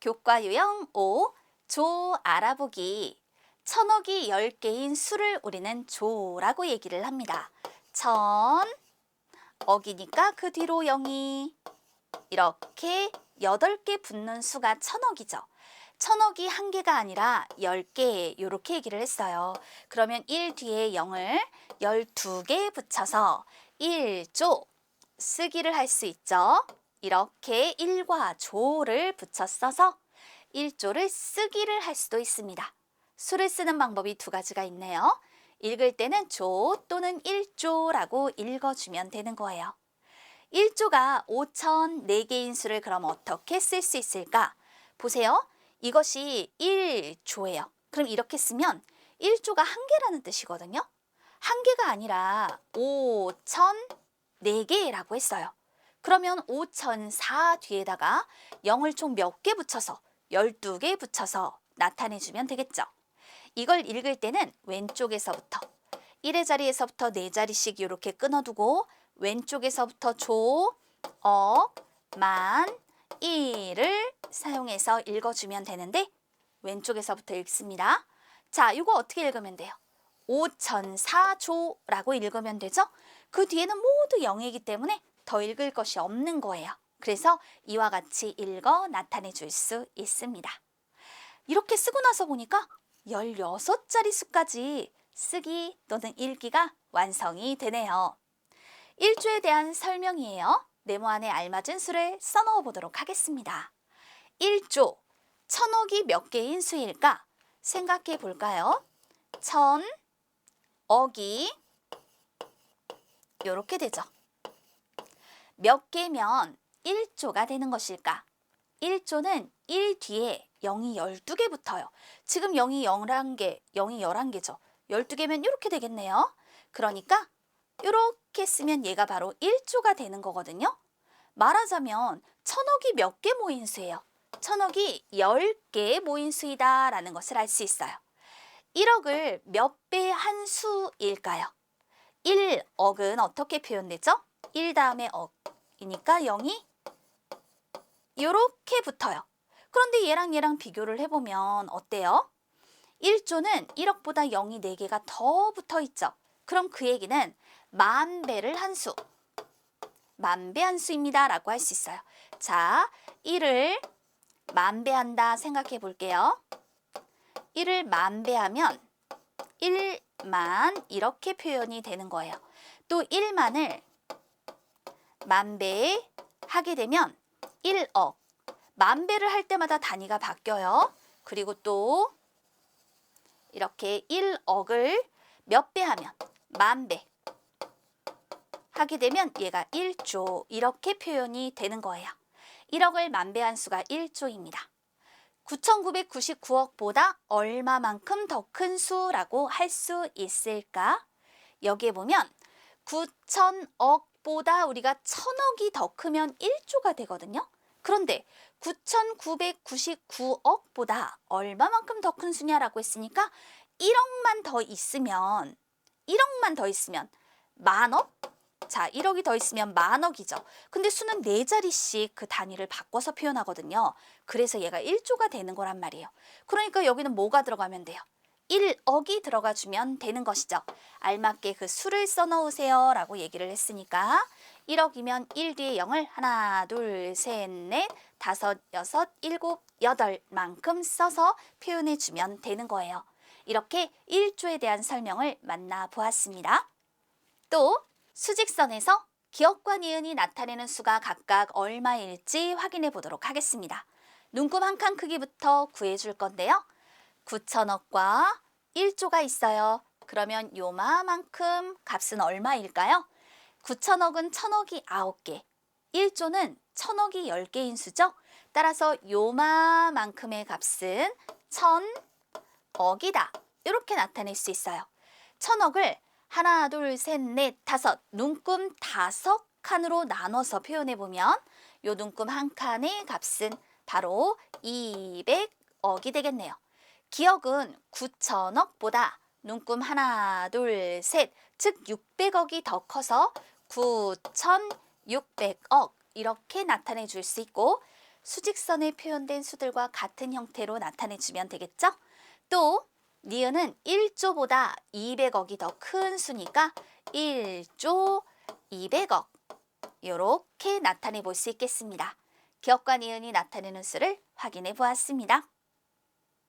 교과 유형 5. 조 알아보기. 천억이 10개인 수를 우리는 조라고 얘기를 합니다. 천, 억이니까 그 뒤로 0이 이렇게 8개 붙는 수가 천억이죠. 천억이 한 개가 아니라 10개 이렇게 얘기를 했어요. 그러면 1 뒤에 0을 12개 붙여서 1조 쓰기를 할 수 있죠. 이렇게 1과 조를 붙여 써서 1조를 쓰기를 할 수도 있습니다. 수를 쓰는 방법이 두 가지가 있네요. 읽을 때는 조 또는 1조라고 읽어주면 되는 거예요. 1조가 5,004개인 수를 그럼 어떻게 쓸 수 있을까? 보세요. 이것이 1조예요. 그럼 이렇게 쓰면 1조가 한 개라는 뜻이거든요. 한 개가 아니라 5,004개라고 했어요. 그러면 5,004 뒤에다가 0을 총 몇 개 붙여서 12개 붙여서 나타내주면 되겠죠. 이걸 읽을 때는 왼쪽에서부터 1의 자리에서부터 4자리씩 이렇게 끊어두고 왼쪽에서부터 조, 억, 만, 일을 사용해서 읽어주면 되는데 왼쪽에서부터 읽습니다. 자, 이거 어떻게 읽으면 돼요? 5,004조라고 읽으면 되죠? 그 뒤에는 모두 0이기 때문에 더 읽을 것이 없는 거예요. 그래서 이와 같이 읽어 나타내 줄 수 있습니다. 이렇게 쓰고 나서 보니까 16자리 수까지 쓰기 또는 읽기가 완성이 되네요. 1조에 대한 설명이에요. 네모 안에 알맞은 수를 써넣어 보도록 하겠습니다. 1조, 천억이 몇 개인 수일까? 생각해 볼까요? 천억이 이렇게 되죠. 몇 개면 1조가 되는 것일까? 1조는 1 뒤에 0이 12개 붙어요. 지금 0이 11개, 0이 11개죠. 12개면 이렇게 되겠네요. 그러니까 이렇게 쓰면 얘가 바로 1조가 되는 거거든요. 말하자면 천억이 몇 개 모인 수예요. 천억이 10개 모인 수이다 라는 것을 알 수 있어요. 1억을 몇 배 한 수일까요? 1억은 어떻게 표현되죠? 1 다음에 억이니까 0이 이렇게 붙어요. 그런데 얘랑 비교를 해보면 어때요? 1조는 1억보다 0이 4개가 더 붙어 있죠. 그럼 그 얘기는 만배를 한 수, 만배 한 수입니다 라고 할 수 있어요. 자, 1을 만배한다 생각해 볼게요. 1을 만배하면 1만 이렇게 표현이 되는 거예요. 또 1만을 만배 하게 되면 1억, 만배를 할 때마다 단위가 바뀌어요. 그리고 또 이렇게 1억을 몇 배 하면 만배 하게 되면 얘가 1조 이렇게 표현이 되는 거예요. 1억을 만배한 수가 1조입니다. 9,999억보다 얼마만큼 더 큰 수라고 할 수 있을까? 여기에 보면 9,000억보다 우리가 1,000억이 더 크면 1조가 되거든요. 그런데 9,999억보다 얼마만큼 더 큰 수냐라고 했으니까 1억만 더 있으면 만억? 자, 1억이 더 있으면 만억이죠. 근데 수는 4자리씩 그 단위를 바꿔서 표현하거든요. 그래서 얘가 1조가 되는 거란 말이에요. 그러니까 여기는 뭐가 들어가면 돼요? 1억이 들어가 주면 되는 것이죠. 알맞게 그 수를 써넣으세요 라고 얘기를 했으니까 1억이면 1 뒤에 0을 하나, 둘, 셋, 넷, 다섯, 여섯, 일곱, 여덟만큼 써서 표현해 주면 되는 거예요. 이렇게 1조에 대한 설명을 만나보았습니다. 또 수직선에서 기억과 니은이 나타내는 수가 각각 얼마일지 확인해 보도록 하겠습니다. 눈금 한 칸 크기부터 구해줄 건데요. 9천억과 1조가 있어요. 그러면 요마만큼 값은 얼마일까요? 9천억은 천억이 9개, 1조는 천억이 10개인 수죠. 따라서 요마만큼의 값은 천억이다. 이렇게 나타낼 수 있어요. 천억을 하나, 둘, 셋, 넷, 다섯, 눈금 5칸으로 나눠서 표현해보면 요 눈금 한 칸의 값은 바로 200억이 되겠네요. 기억은 9천억보다 눈금 하나, 둘, 셋, 즉 600억이 더 커서 9,600억 이렇게 나타내 줄 수 있고 수직선에 표현된 수들과 같은 형태로 나타내주면 되겠죠? 또 니은은 1조보다 200억이 더 큰 수니까 1조 200억 이렇게 나타내 볼 수 있겠습니다. 기억과 니은이 나타내는 수를 확인해 보았습니다.